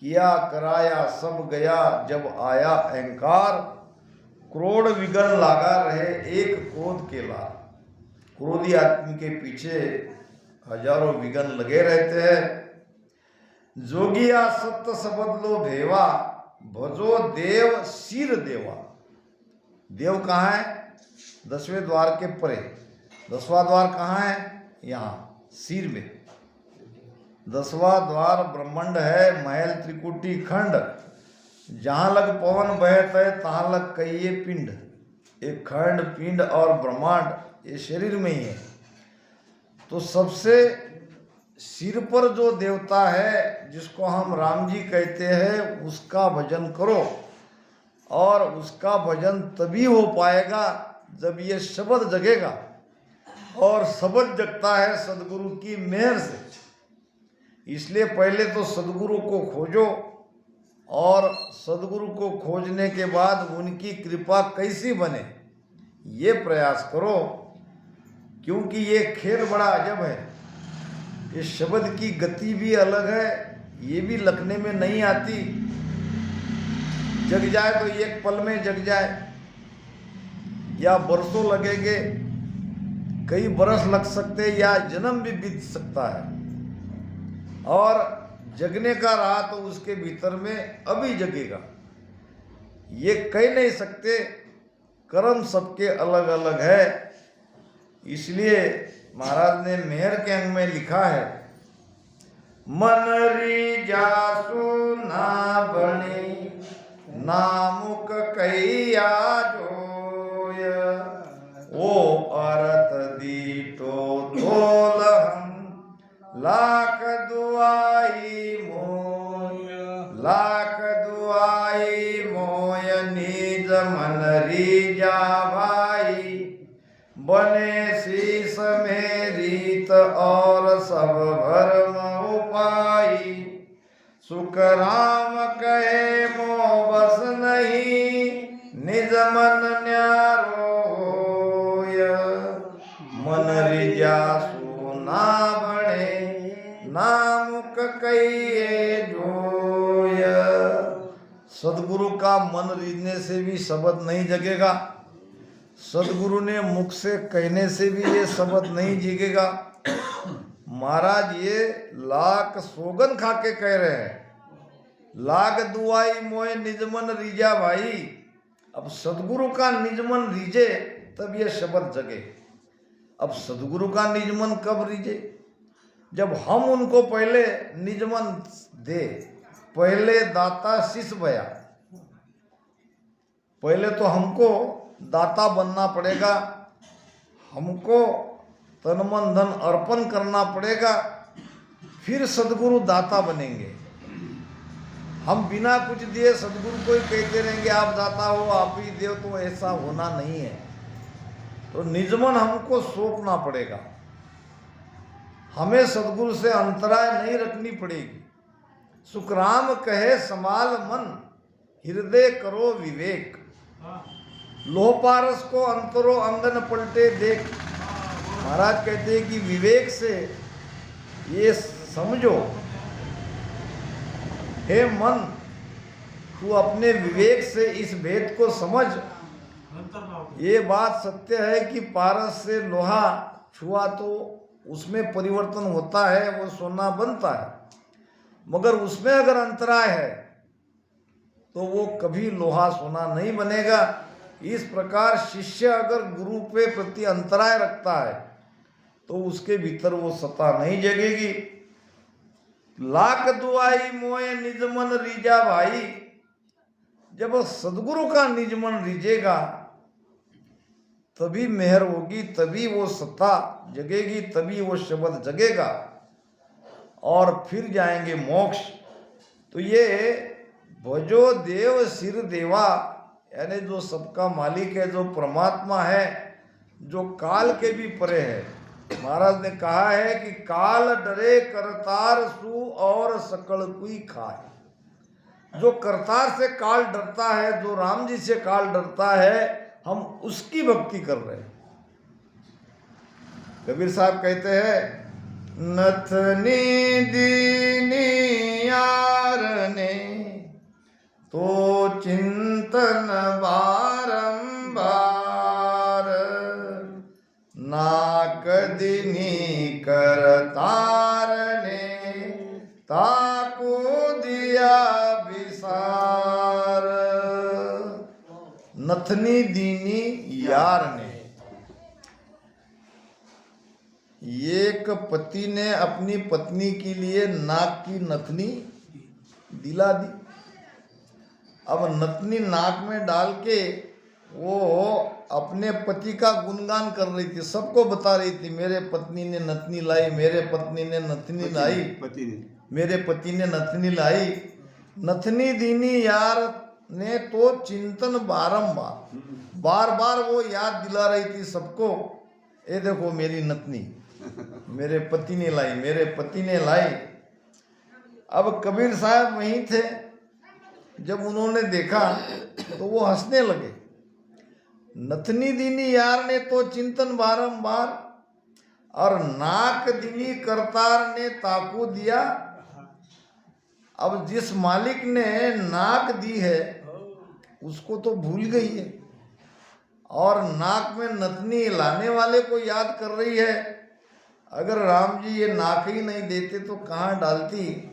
किया कराया सब गया, जब आया अहंकार। करोड़ विघ्न लागा रहे, एक क्रोध के लार। क्रोधी आदमी के पीछे हजारों विघ्न लगे रहते हैं। जोगिया सत्य शब्द लो भेवा, भजो देव सिर देवा। देव कहाँ है? 10वें द्वार के परे। 10वां द्वार कहाँ है? यहाँ सिर में। 10वां द्वार ब्रह्मांड है, महल त्रिकुटी खंड। जहाँ लग पवन बहत है, तहाँ लग कहिए पिंड। एक खंड, पिंड और ब्रह्मांड ये शरीर में ही है। तो सबसे सिर पर जो देवता है, जिसको हम राम जी कहते हैं, उसका भजन करो। और उसका भजन तभी हो पाएगा जब ये शब्द जगेगा। और शब्द जगता है सदगुरु की मेहर से। इसलिए पहले तो सदगुरु को खोजो, और सदगुरु को खोजने के बाद उनकी कृपा कैसी बने ये प्रयास करो। क्योंकि ये खेल बड़ा अजब है। ये शब्द की गति भी अलग है, ये भी लखने में नहीं आती। जग जाए तो एक पल में जग जाए, या बरसों लगेंगे, कई बरस लग सकते, या जन्म भी बीत सकता है। और जगने का रहा तो उसके भीतर में अभी जगेगा, ये कह नहीं सकते। कर्म सबके अलग अलग है। इसलिए महाराज ने मेहर के अंग में लिखा है, मन रीजासु ना बने, नामुक कहिया जोय। ओ अरत दीटो तोल हम, लाख दुआई मोय। लाख दुआई मोय, निज मन रीजा भाई। बने शीस में रीत, और सब भरम उपाई। सुख राम कहे मोह बस नहीं, निज मन न्यारो होय। मन रिजासु ना बने, नामुक कहिए जोय। सदगुरु का मन रीझने से भी शब्द नहीं जगेगा। सदगुरु ने मुख से कहने से भी ये शब्द नहीं जीगेगा। महाराज ये लाख सोगन खा के कह रहे हैं, लाख दुआई मोए निजमन रीजा भाई। अब सदगुरु का निजमन रीजे तब ये शब्द जगे। अब सदगुरु का निजमन कब रीजे? जब हम उनको पहले निजमन दे। पहले दाता शिष्य भया। पहले तो हमको दाता बनना पड़ेगा, हमको तन मन धन अर्पण करना पड़ेगा, फिर सदगुरु दाता बनेंगे। हम बिना कुछ दिए सदगुरु को ही कहते रहेंगे आप दाता हो, आप ही देव, तो ऐसा होना नहीं है। तो निजमन हमको सौंपना पड़ेगा। हमें सदगुरु से अंतराय नहीं रखनी पड़ेगी। सुखराम कहे समाल मन, हृदय करो विवेक। लोहपारस को अंतरो अंगन पलटे देख। महाराज कहते हैं कि विवेक से ये समझो, हे मन, तू अपने विवेक से इस भेद को समझ। ये बात सत्य है कि पारस से लोहा छुआ तो उसमें परिवर्तन होता है, वो सोना बनता है। मगर उसमें अगर अंतराय है तो वो कभी लोहा सोना नहीं बनेगा। इस प्रकार शिष्य अगर गुरु पे प्रति अंतराय रखता है तो उसके भीतर वो सत्ता नहीं जगेगी। लाख दुआई मोए निजमन रीजा भाई। जब सदगुरु का निजमन रीजेगा तभी मेहर होगी, तभी वो सत्ता जगेगी, तभी वो शब्द जगेगा, और फिर जाएंगे मोक्ष। तो ये भजो देव सिर देवा, यानी जो सबका मालिक है, जो परमात्मा है, जो काल के भी परे है। महाराज ने कहा है कि काल डरे करतार सु, और सकल कुई खाए। जो करतार से काल डरता है, जो राम जी से काल डरता है, हम उसकी भक्ति कर रहे हैं। कबीर साहब कहते हैं, नथनी दीनी यार ने तो चिंतन बारंबार, नाक दिनी करतारने ताको दिया विसार। नथनी दीनी यार ने, एक पति ने अपनी पत्नी के लिए नाक की नथनी दिला दी। अब नथनी नाक में डाल के वो अपने पति का गुणगान कर रही थी, सबको बता रही थी, मेरे पत्नी ने नथनी लाई, मेरे पत्नी ने नथनी लाई, मेरे पति ने नथनी लाई। नथनी दीनी यार ने तो चिंतन बारंबार, बार बार वो याद दिला रही थी सबको, ये देखो मेरी नथनी मेरे पति ने लाई, मेरे पति ने लाई। अब कबीर साहब वहीं थे, जब उन्होंने देखा तो वो हंसने लगे। नथनी दीनी यार ने तो चिंतन बारंबार, और नाक दिनी करतार ने ताकू दिया। अब जिस मालिक ने नाक दी है उसको तो भूल गई है, और नाक में नथनी लाने वाले को याद कर रही है। अगर राम जी ये नाक ही नहीं देते तो कहाँ डालती।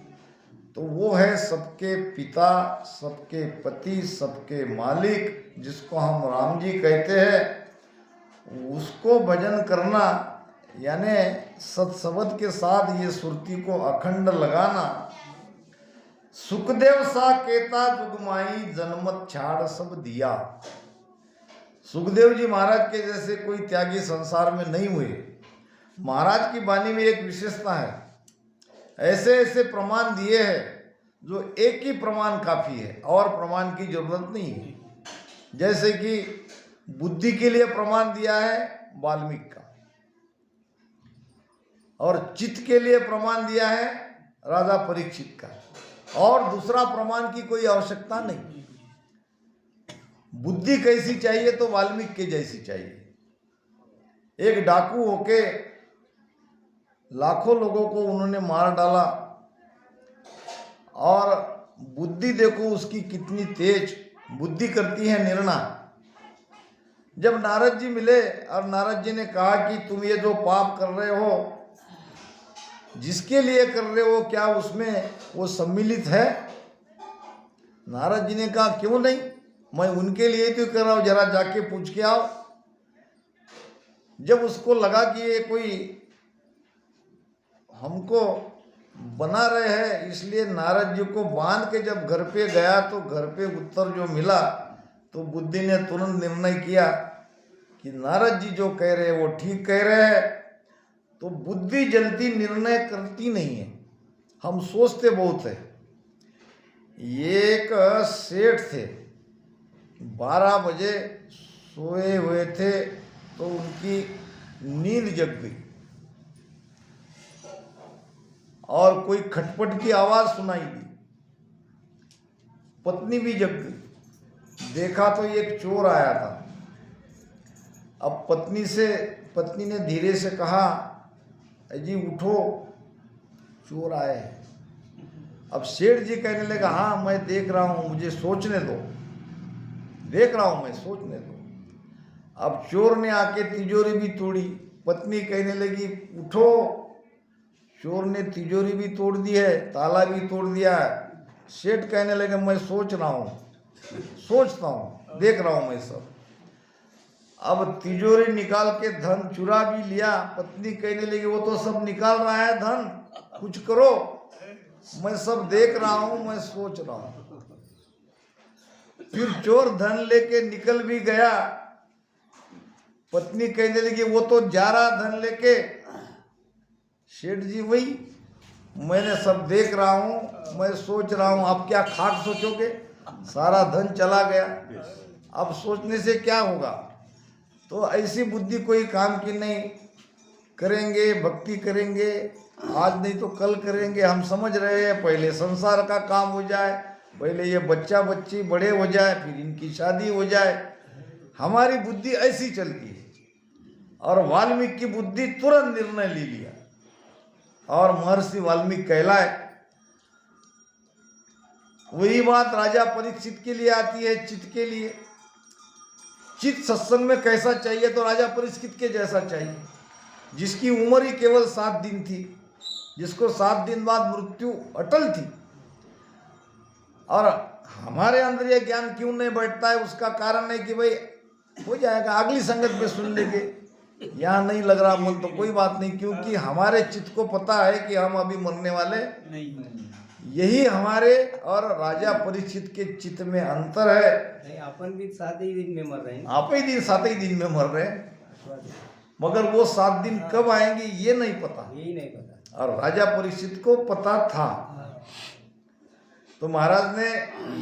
तो वो है सबके पिता, सबके पति, सबके मालिक, जिसको हम राम जी कहते हैं। उसको भजन करना यानी सत्सबद के साथ ये सुरती को अखंड लगाना। सुखदेव सा केता जुगमाई, जनमत छाड़ सब दिया। सुखदेव जी महाराज के जैसे कोई त्यागी संसार में नहीं हुए। महाराज की वाणी में एक विशेषता है, ऐसे ऐसे प्रमाण दिए हैं जो एक ही प्रमाण काफी है, और प्रमाण की जरूरत नहीं है। जैसे कि बुद्धि के लिए प्रमाण दिया है वाल्मीकि का, और चित्त के लिए प्रमाण दिया है राजा परीक्षित का, और दूसरा प्रमाण की कोई आवश्यकता नहीं। बुद्धि कैसी चाहिए तो वाल्मीकि के जैसी चाहिए। एक डाकू होके लाखों लोगों को उन्होंने मार डाला, और बुद्धि देखो उसकी कितनी तेज, बुद्धि करती है निर्णय। जब नारद जी मिले और नारद जी ने कहा कि तुम ये जो पाप कर रहे हो, जिसके लिए कर रहे हो, क्या उसमें वो सम्मिलित है? नारद जी ने कहा क्यों नहीं, मैं उनके लिए तो कर रहा हूं, जरा जाके पूछ के आओ। जब उसको लगा कि ये कोई हमको बना रहे हैं, इसलिए नारद जी को बांध के जब घर पे गया तो घर पे उत्तर जो मिला, तो बुद्धि ने तुरंत निर्णय किया कि नारद जी जो कह रहे हैं वो ठीक कह रहे हैं। तो बुद्धि जल्दी निर्णय करती नहीं है, हम सोचते बहुत है। एक सेठ थे, 12 बजे सोए हुए थे तो उनकी नींद जग गई, और कोई खटपट की आवाज सुनाई दी। पत्नी भी जग गई, देखा तो एक चोर आया था। अब पत्नी ने धीरे से कहा, अजी उठो, चोर आए हैं। अब सेठ जी कहने लगा, हाँ मैं देख रहा हूं, मुझे सोचने दो, देख रहा हूं मैं, सोचने दो। अब चोर ने आके तिजोरी भी तोड़ी। पत्नी कहने लगी उठो, चोर ने तिजोरी भी तोड़ दी है, ताला भी तोड़ दिया है। सेठ कहने लगे मैं सोच रहा हूँ, सोचता हूँ, देख रहा हूँ मैं सब। अब तिजोरी निकाल के धन चुरा भी लिया। पत्नी कहने लगी वो तो सब निकाल रहा है धन, कुछ करो, मैं सब देख रहा हूँ, मैं सोच रहा हूँ। फिर चोर धन लेके निकल भी गया। पत्नी कहने लगी वो तो जा रहा धन लेके। सेठ जी वही, मैंने सब देख रहा हूँ, मैं सोच रहा हूँ, आप क्या खाक सोचोगे, सारा धन चला गया, अब सोचने से क्या होगा। तो ऐसी बुद्धि कोई काम की नहीं। करेंगे, भक्ति करेंगे, आज नहीं तो कल करेंगे। हम समझ रहे हैं पहले संसार का काम हो जाए, पहले ये बच्चा बच्ची बड़े हो जाए, फिर इनकी शादी हो जाए। हमारी बुद्धि ऐसी चलती है। और वाल्मीकि की बुद्धि तुरंत निर्णय ले लिया, और महर्षि वाल्मीकि कहलाए। वही बात राजा परीक्षित के लिए आती है, चित्त के लिए। चित्त सत्संग में कैसा चाहिए? तो राजा परीक्षित के जैसा चाहिए, जिसकी उम्र ही केवल 7 दिन थी, जिसको 7 दिन बाद मृत्यु अटल थी। और हमारे अंदर यह ज्ञान क्यों नहीं बैठता है? उसका कारण है कि भाई हो जाएगा, अगली संगत में सुन लेंगे, यहाँ नहीं लग रहा मन तो कोई बात नहीं, क्योंकि हमारे चित्त को पता है कि हम अभी मरने वाले नहीं। यही हमारे और राजा परीक्षित के चित्त में अंतर है। अपन भी 7 ही दिन में मर रहे हैं, आप ही 7 ही दिन में मर रहे हैं, मगर वो 7 दिन कब आएंगे ये नहीं पता, यही नहीं पता। और राजा परीक्षित को पता था। तो महाराज ने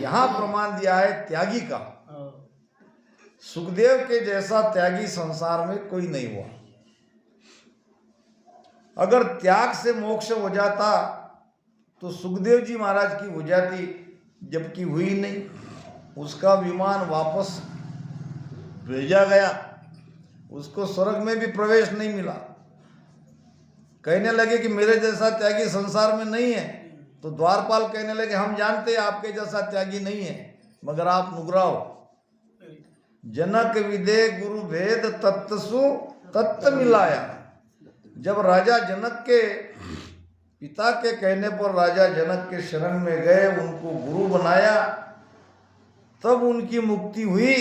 यहाँ प्रमाण दिया है त्यागी का। सुखदेव के जैसा त्यागी संसार में कोई नहीं हुआ। अगर त्याग से मोक्ष हो जाता तो सुखदेव जी महाराज की हो जाती, जबकि हुई नहीं। उसका विमान वापस भेजा गया, उसको स्वर्ग में भी प्रवेश नहीं मिला। कहने लगे कि मेरे जैसा त्यागी संसार में नहीं है, तो द्वारपाल कहने लगे हम जानते हैं आपके जैसा त्यागी नहीं है, मगर आप नुगराओ। जनक विदे गुरु भेद तत्सु तत्व मिलाया। जब राजा जनक के पिता के कहने पर राजा जनक के शरण में गए, उनको गुरु बनाया, तब उनकी मुक्ति हुई।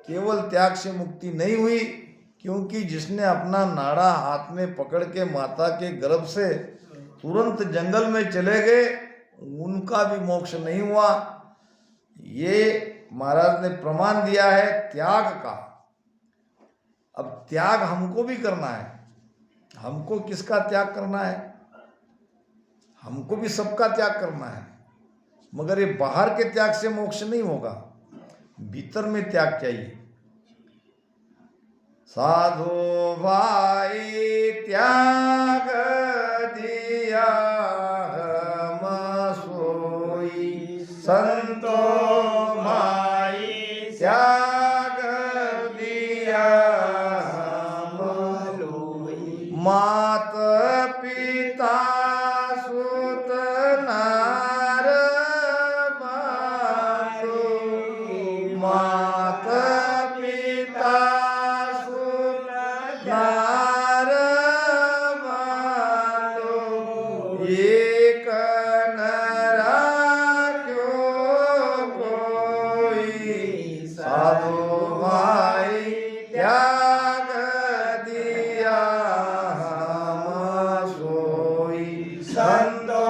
केवल त्याग से मुक्ति नहीं हुई, क्योंकि जिसने अपना नाड़ा हाथ में पकड़ के माता के गर्भ से तुरंत जंगल में चले गए, उनका भी मोक्ष नहीं हुआ। ये महाराज ने प्रमाण दिया है त्याग का। अब त्याग हमको भी करना है। हमको किसका त्याग करना है? हमको भी सबका त्याग करना है, मगर ये बाहर के त्याग से मोक्ष नहीं होगा, भीतर में त्याग चाहिए। साधु भाई त्याग दिया हम सोई, संतो भाई त्याग दिया हम लोई। मात पिता सुत नार मातो, मात पिता सुत नार मातो, एक नरा क्यों कोई, साधु भाई त्याग दिया हम सोई, संतो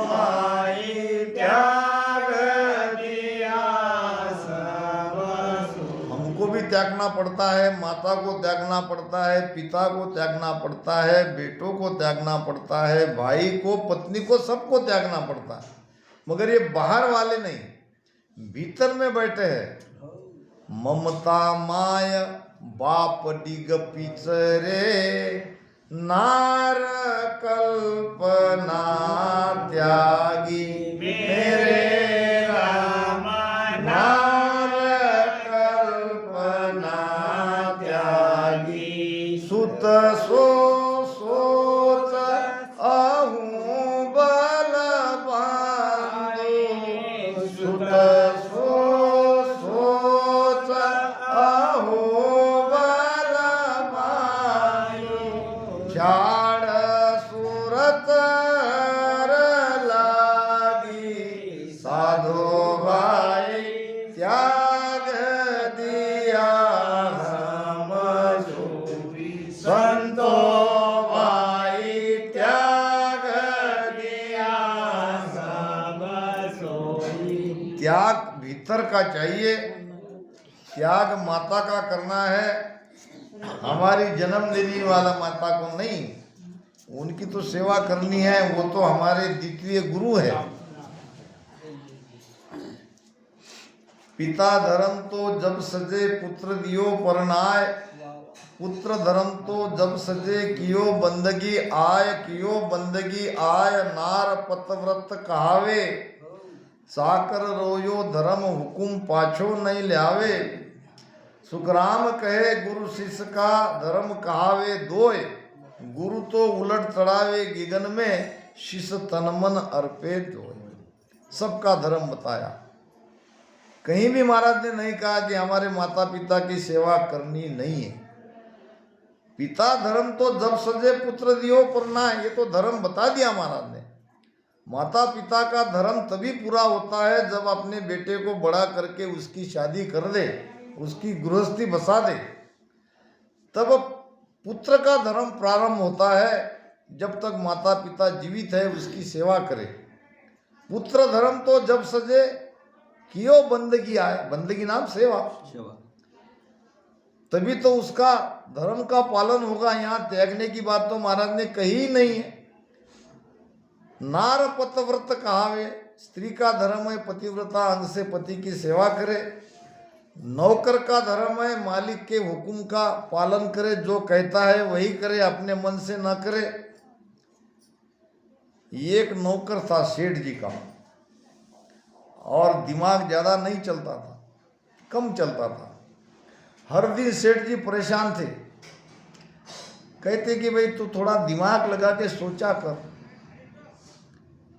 भाई त्याग दिया सब सोई। हमको भी त्यागना पड़ता है, माता को त्यागना पड़ता है, पिता को त्यागना पड़ता है, बेटों को त्यागना पड़ता है, भाई को, पत्नी को, सबको त्यागना पड़ता है, मगर ये बाहर वाले नहीं, भीतर में बैठे हैं। ममता माय बाप डिग पिचरे, नार कल्पना त्यागी मेरे राम, नार कल्पना त्यागी। सुत सो सोच अहूँ बलवान, सुत सो सोच अहूँ बलवान, झाड़ सूरत लागी, साधु भाई त्याग दिया हम सोई, संतो भाई त्याग दिया सब सोई। त्याग भीतर का चाहिए, त्याग माता का करना है, हमारी जन्म देने वाला माता को नहीं। उनकी तो सेवा करनी है, वो तो हमारे द्वितीय गुरु है। पिता धर्म तो जब सजे पुत्र दियो परनाय, पुत्र धर्म तो जब सजे कियो बंदगी आय, कियो बंदगी आय नार पतव्रत कहावे, साकर रोयो धर्म हुकुम पाछो नहीं ल्यावे। सुखराम कहे गुरु शिष्य का धर्म कहावे दोय, गुरु तो उलट चढ़ावे गिगन में, शिष्य तन मन अर्पे दोय। सबका धर्म बताया। कहीं भी महाराज ने नहीं कहा कि हमारे माता पिता की सेवा करनी नहीं है। पिता धर्म तो जब सजे पुत्र दियो परना, ये तो धर्म बता दिया महाराज ने। माता पिता का धर्म तभी पूरा होता है जब अपने बेटे को बड़ा करके उसकी शादी कर दे, उसकी गृहस्थी बसा दे। तब पुत्र का धर्म प्रारंभ होता है। जब तक माता पिता जीवित है उसकी सेवा करे। पुत्र धर्म तो जब सजे कियो बंदगी आए, बंदगी नाम सेवा, तभी तो उसका धर्म का पालन होगा। यहाँ त्यागने की बात तो महाराज ने कही ही नहीं है। नार पतिव्रत कहावे, स्त्री का धर्म है पतिव्रता अंग से पति की सेवा करे। नौकर का धर्म है मालिक के हुक्म का पालन करे, जो कहता है वही करे, अपने मन से ना करे। एक नौकर था सेठ जी का, और दिमाग ज़्यादा नहीं चलता था, कम चलता था। हर दिन सेठ जी परेशान थे। कहते कि भाई तू थोड़ा दिमाग लगा के सोचा कर,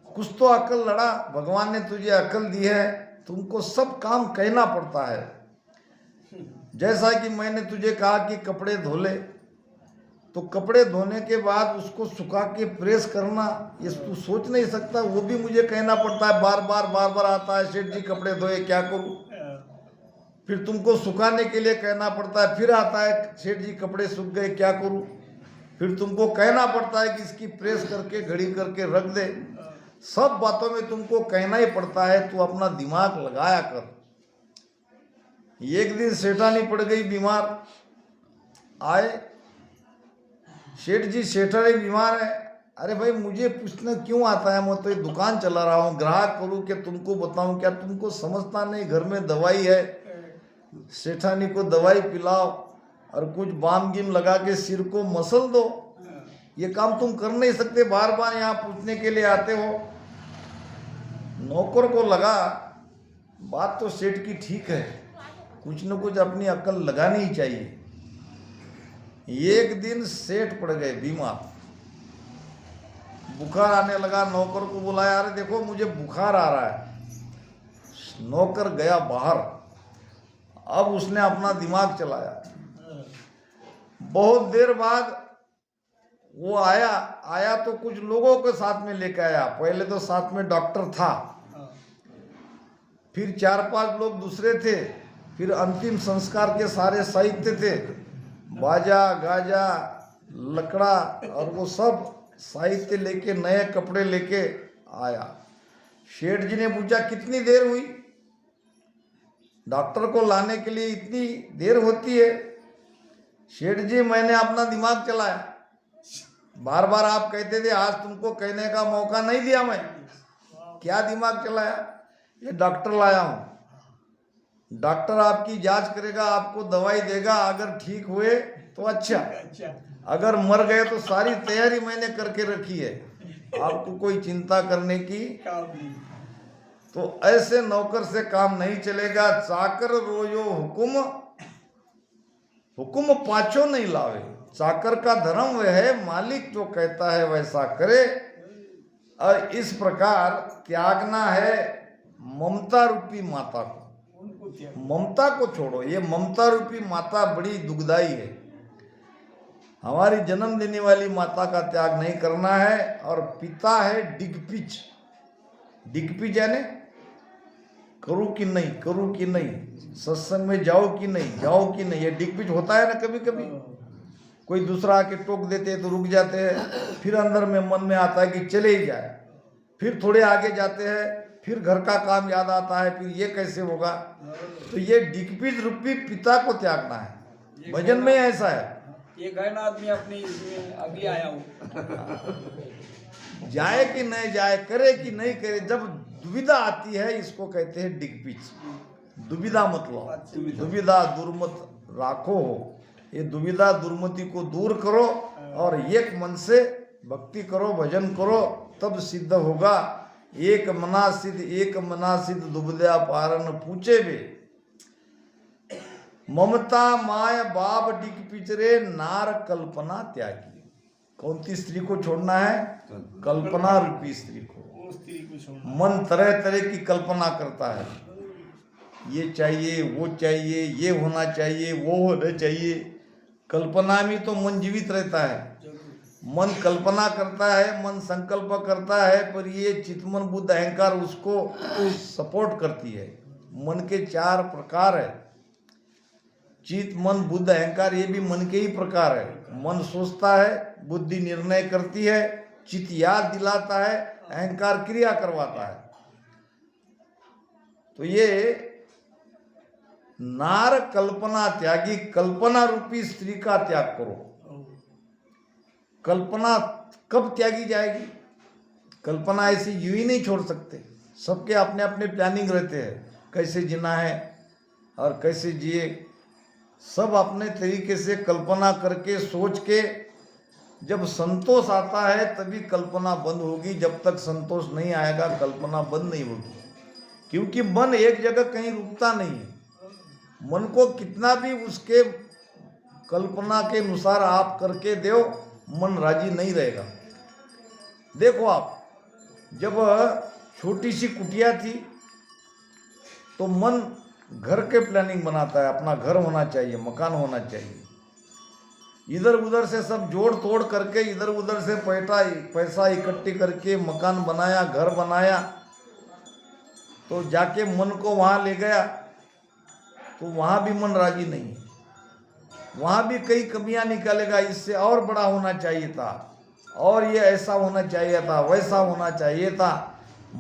कुछ तो अकल लड़ा, भगवान ने तुझे अकल दी है, तुमको सब काम कहना पड़ता है। जैसा कि मैंने तुझे कहा कि कपड़े धो ले, तो कपड़े धोने के बाद उसको सुखा के प्रेस करना, ये तू सोच नहीं सकता, वो भी मुझे कहना पड़ता है। बार बार आता है सेठ जी कपड़े धोए, क्या करूं? फिर तुमको सुखाने के लिए कहना पड़ता है। फिर आता है सेठ जी कपड़े सूख गए, क्या करूं? फिर तुमको कहना पड़ता है कि इसकी प्रेस करके घड़ी करके रख दे। सब बातों में तुमको कहना ही पड़ता है, तू अपना दिमाग लगाया कर। एक दिन सेठानी पड़ गई बीमार। आए सेठ जी, सेठानी बीमार है। अरे भाई मुझे पूछना क्यों आता है, मैं तो ये दुकान चला रहा हूँ, ग्राहक करूँ कि तुमको बताऊँ? क्या तुमको समझता नहीं घर में दवाई है? सेठानी को दवाई पिलाओ और कुछ बाम गिम लगा के सिर को मसल दो। ये काम तुम कर नहीं सकते, बार बार यहाँ पूछने के लिए आते हो। नौकर को लगा बात तो सेठ की ठीक है, कुछ न कुछ अपनी अकल लगानी ही चाहिए। एक दिन सेठ पड़ गए बीमार, बुखार आने लगा। नौकर को बुलाया, अरे देखो मुझे बुखार आ रहा है। नौकर गया बाहर। अब उसने अपना दिमाग चलाया। बहुत देर बाद वो आया तो कुछ लोगों के साथ में लेकर आया। पहले तो साथ में डॉक्टर था, फिर 4-5 लोग दूसरे थे, फिर अंतिम संस्कार के सारे साहित्य थे, बाजा गाजा लकड़ा और वो सब साहित्य लेके, नए कपड़े लेके आया। सेठ जी ने पूछा कितनी देर हुई? डॉक्टर को लाने के लिए इतनी देर होती है? सेठ जी मैंने अपना दिमाग चलाया। बार बार आप कहते थे, आज तुमको कहने का मौका नहीं दिया मैं। क्या दिमाग चलाया? ये डॉक्टर लाया हूँ, डॉक्टर आपकी जांच करेगा, आपको दवाई देगा। अगर ठीक हुए तो अच्छा, अगर मर गए तो सारी तैयारी मैंने करके रखी है, आपको कोई चिंता करने की। तो ऐसे नौकर से काम नहीं चलेगा। चाकर रोयो हुकुम पाछो नहीं लावे। चाकर का धर्म वह है, मालिक जो कहता है वैसा करे। और इस प्रकार त्यागना है ममता रूपी माता को। ममता को छोड़ो, ये ममता रूपी माता बड़ी दुखदाई है। हमारी जन्म देने वाली माता का त्याग नहीं करना है। और पिता है दिग्पिच। दिग्पिच यानी करूँ कि नहीं, करूँ कि नहीं, सत्संग में जाओ कि नहीं, जाओ कि नहीं। ये दिग्पिच होता है ना कभी कभी। कोई दूसरा आके टोक देते हैं तो रुक जाते हैं, फिर अंदर में मन में आता है कि चले ही जाए। फिर थोड़े आगे जाते हैं, फिर घर का काम याद आता है, फिर ये कैसे होगा। तो ये दिग्पिच रूपी पिता को त्यागना है। भजन में ऐसा है। ये गहना आदमी अपनी इसमें अभी आया हूँ। जाए कि नहीं जाए, करे कि नहीं करे, जब दुविधा आती है इसको कहते हैं दिग्पिच। दुविधा मतलब दुविधा दुर्मत राखो हो। ये दुविधा दुर्मति को दूर करो और एक मन से भक्ति करो, भजन करो, तब सिद्ध होगा। एक मना सिद्ध दुविधा पारन पूछे बे। ममता माय बाप डिग पिचरे नार कल्पना त्यागी। कौन सी स्त्री को छोड़ना है? कल्पना रूपी स्त्री को। मन तरह तरह की कल्पना करता है, ये चाहिए, वो चाहिए, ये होना चाहिए, वो होना चाहिए। कल्पना में तो मन जीवित रहता है। मन कल्पना करता है, मन संकल्प करता है, पर ये चित्तमन बुद्ध अहंकार उसको सपोर्ट करती है। मन के 4 प्रकार है, चित्त मन बुद्ध अहंकार, ये भी मन के ही प्रकार है। मन सोचता है, बुद्धि निर्णय करती है, चित्त याद दिलाता है, अहंकार क्रिया करवाता है। तो ये नार कल्पना त्यागी, कल्पना रूपी स्त्री का त्याग करो। कल्पना कब त्यागी जाएगी? कल्पना ऐसी यूं ही नहीं छोड़ सकते। सबके अपने अपने प्लानिंग रहते हैं, कैसे जीना है और कैसे जिए। सब अपने तरीके से कल्पना करके सोच के, जब संतोष आता है तभी कल्पना बंद होगी। जब तक संतोष नहीं आएगा कल्पना बंद नहीं होगी, क्योंकि मन एक जगह कहीं रुकता नहीं है। मन को कितना भी उसके कल्पना के अनुसार आप करके दो, मन राजी नहीं रहेगा। देखो आप, जब छोटी सी कुटिया थी तो मन घर के प्लानिंग बनाता है, अपना घर होना चाहिए, मकान होना चाहिए। इधर उधर से सब जोड़ तोड़ करके, इधर उधर से पैसा इकट्ठी करके मकान बनाया, घर बनाया। तो जाके मन को वहाँ ले गया तो वहाँ भी मन राजी नहीं है। वहाँ भी कई कमियां निकालेगा, इससे और बड़ा होना चाहिए था, और ये ऐसा होना चाहिए था, वैसा होना चाहिए था।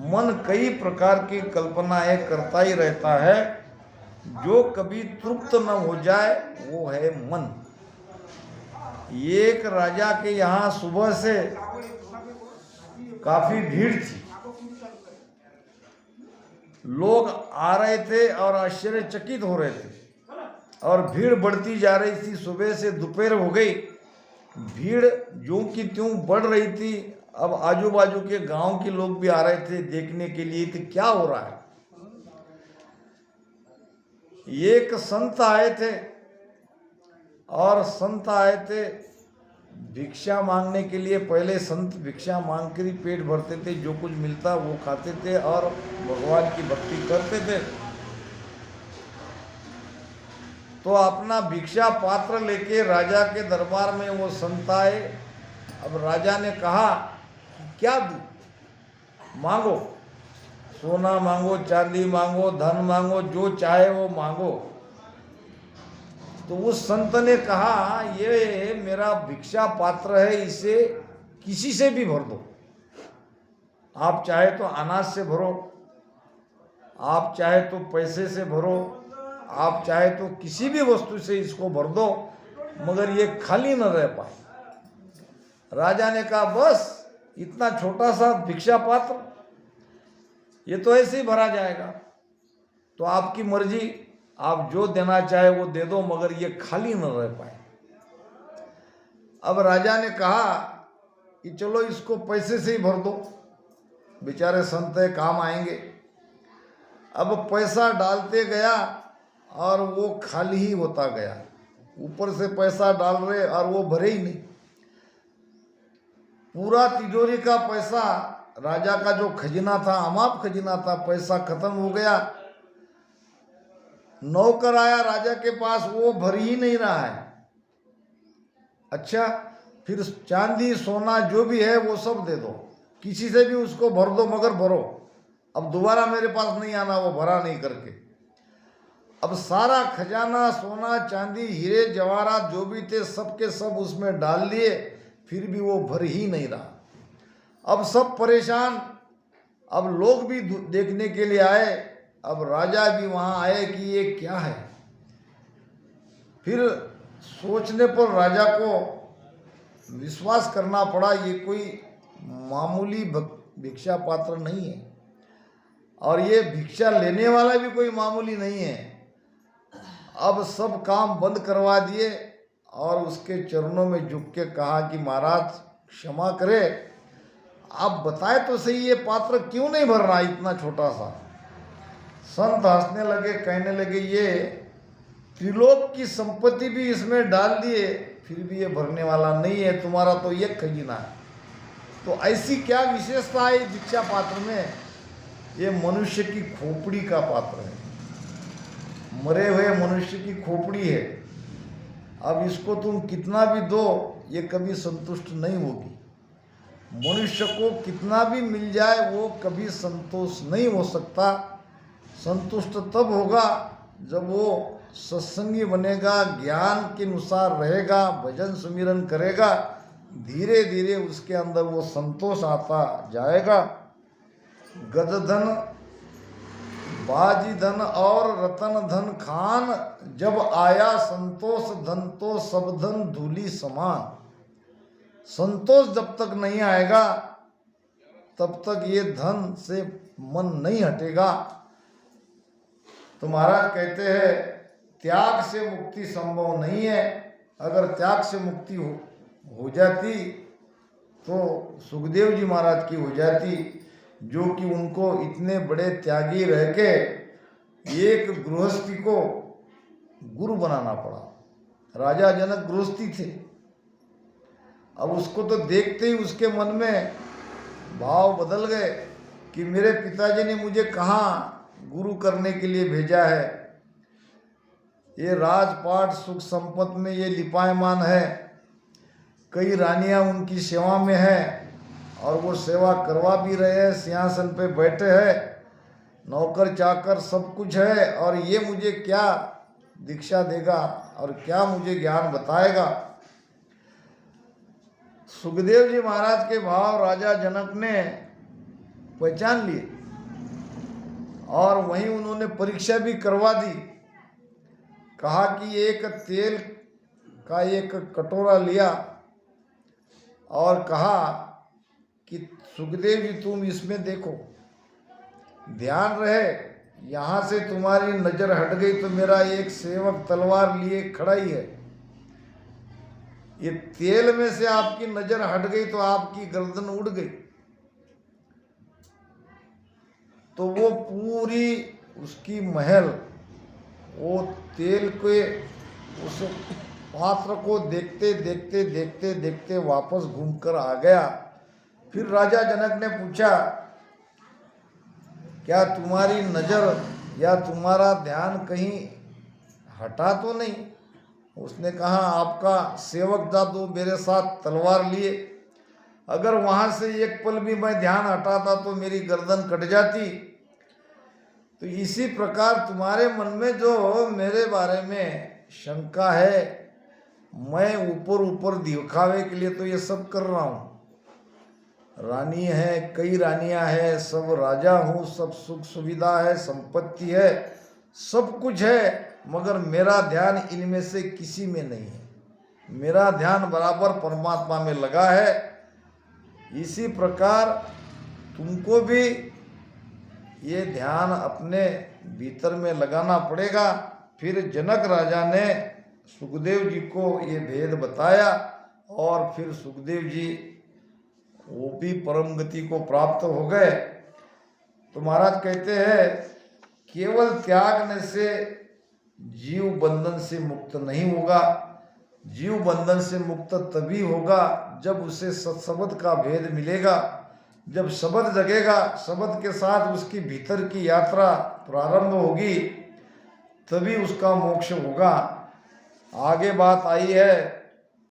मन कई प्रकार की कल्पनाएं करता ही रहता है। जो कभी तृप्त न हो जाए वो है मन। एक राजा के यहाँ सुबह से काफी भीड़ थी, लोग आ रहे थे और आश्चर्यचकित हो रहे थे, और भीड़ बढ़ती जा रही थी। सुबह से दोपहर हो गई, भीड़ ज्यों की त्यों बढ़ रही थी। अब आजू बाजू के गांव के लोग भी आ रहे थे देखने के लिए कि क्या हो रहा है। एक संत आए थे, और संत आए थे भिक्षा मांगने के लिए। पहले संत भिक्षा मांग कर ही पेट भरते थे, जो कुछ मिलता वो खाते थे और भगवान की भक्ति करते थे। तो अपना भिक्षा पात्र लेके राजा के दरबार में वो संत आए। अब राजा ने कहा क्या दूं, मांगो, सोना मांगो, चांदी मांगो, धन मांगो, जो चाहे वो मांगो। तो उस संत ने कहा ये मेरा भिक्षा पात्र है, इसे किसी से भी भर दो। आप चाहे तो अनाज से भरो, आप चाहे तो पैसे से भरो, आप चाहे तो किसी भी वस्तु से इसको भर दो, मगर ये खाली न रह पाए। राजा ने कहा बस इतना छोटा सा भिक्षा पात्र, ये तो ऐसे ही भरा जाएगा। तो आपकी मर्जी, आप जो देना चाहे वो दे दो, मगर ये खाली न रह पाए। अब राजा ने कहा कि चलो इसको पैसे से ही भर दो, बेचारे संत है, काम आएंगे। अब पैसा डालते गया और वो खाली ही होता गया। ऊपर से पैसा डाल रहे और वो भरे ही नहीं। पूरा तिजोरी का पैसा, राजा का जो खजीना था, अमाप खजीना था, पैसा खत्म हो गया। नौकर आया राजा के पास, वो भर ही नहीं रहा है। अच्छा, फिर चांदी सोना जो भी है वो सब दे दो, किसी से भी उसको भर दो, मगर भरो। अब दोबारा मेरे पास नहीं आना वो भरा नहीं करके। अब सारा खजाना, सोना चांदी, हीरे जवाहरात जो भी थे सबके सब उसमें डाल लिए, फिर भी वो भर ही नहीं रहा। अब सब परेशान। अब लोग भी देखने के लिए आए। अब राजा भी वहाँ आए कि ये क्या है। फिर सोचने पर राजा को विश्वास करना पड़ा, ये कोई मामूली भिक्षा पात्र नहीं है, और ये भिक्षा लेने वाला भी कोई मामूली नहीं है। अब सब काम बंद करवा दिए और उसके चरणों में झुक के कहा कि महाराज क्षमा करे, आप बताए तो सही ये पात्र क्यों नहीं भर रहा इतना छोटा सा। संत हंसने लगे, कहने लगे ये त्रिलोक की संपत्ति भी इसमें डाल दिए, फिर भी ये भरने वाला नहीं है, तुम्हारा तो ये खजीना है। तो ऐसी क्या विशेषता है दीक्षा पात्र में? ये मनुष्य की खोपड़ी का पात्र है, मरे हुए मनुष्य की खोपड़ी है। अब इसको तुम कितना भी दो ये कभी संतुष्ट नहीं होगी। मनुष्य को कितना भी मिल जाए वो कभी संतोष नहीं हो सकता। संतुष्ट तब होगा जब वो सत्संगी बनेगा, ज्ञान के अनुसार रहेगा, भजन सुमिरन करेगा, धीरे धीरे उसके अंदर वो संतोष आता जाएगा। गज धन, बाजी धन और रतन धन खान, जब आया संतोष धन तो सब धन धूली समान। संतोष जब तक नहीं आएगा तब तक ये धन से मन नहीं हटेगा। तो महाराज कहते हैं त्याग से मुक्ति संभव नहीं है। अगर त्याग से मुक्ति हो जाती तो सुखदेव जी महाराज की हो जाती, जो कि उनको इतने बड़े त्यागी रह के एक गृहस्थी को गुरु बनाना पड़ा। राजा जनक गृहस्थी थे। अब उसको तो देखते ही उसके मन में भाव बदल गए कि मेरे पिताजी ने मुझे कहाँ गुरु करने के लिए भेजा है। ये राजपाट सुख संपत्ति में ये लिपायमान है, कई रानियां उनकी सेवा में हैं और वो सेवा करवा भी रहे हैं, सिंहासन पे बैठे हैं, नौकर चाकर सब कुछ है, और ये मुझे क्या दीक्षा देगा और क्या मुझे ज्ञान बताएगा। सुखदेव जी महाराज के भाव राजा जनक ने पहचान लिए और वहीं उन्होंने परीक्षा भी करवा दी। कहा कि एक तेल का एक कटोरा लिया और कहा कि सुखदेव जी तुम इसमें देखो, ध्यान रहे यहाँ से तुम्हारी नज़र हट गई तो मेरा एक सेवक तलवार लिए खड़ा ही है। ये तेल में से आपकी नज़र हट गई तो आपकी गर्दन उड़ गई। तो वो पूरी उसकी महल वो तेल के उस पात्र को देखते देखते देखते देखते वापस घूमकर आ गया। फिर राजा जनक ने पूछा क्या तुम्हारी नज़र या तुम्हारा ध्यान कहीं हटा तो नहीं? उसने कहा आपका सेवक था तो मेरे साथ तलवार लिए, अगर वहाँ से एक पल भी मैं ध्यान हटाता तो मेरी गर्दन कट जाती। तो इसी प्रकार तुम्हारे मन में जो मेरे बारे में शंका है, मैं ऊपर ऊपर दिखावे के लिए तो ये सब कर रहा हूँ। रानी है, कई रानियां हैं, सब राजा हूँ, सब सुख सुविधा है, संपत्ति है, सब कुछ है, मगर मेरा ध्यान इनमें से किसी में नहीं है। मेरा ध्यान बराबर परमात्मा में लगा है। इसी प्रकार तुमको भी ये ध्यान अपने भीतर में लगाना पड़ेगा। फिर जनक राजा ने सुखदेव जी को ये भेद बताया और फिर सुखदेव जी वो भी परम गति को प्राप्त हो गए। तो महाराज कहते हैं केवल त्यागने से जीव बंधन से मुक्त नहीं होगा। जीव बंधन से मुक्त तभी होगा जब उसे सत्शब्द का भेद मिलेगा, जब शब्द जगेगा, शब्द के साथ उसकी भीतर की यात्रा प्रारंभ होगी, तभी उसका मोक्ष होगा। आगे बात आई है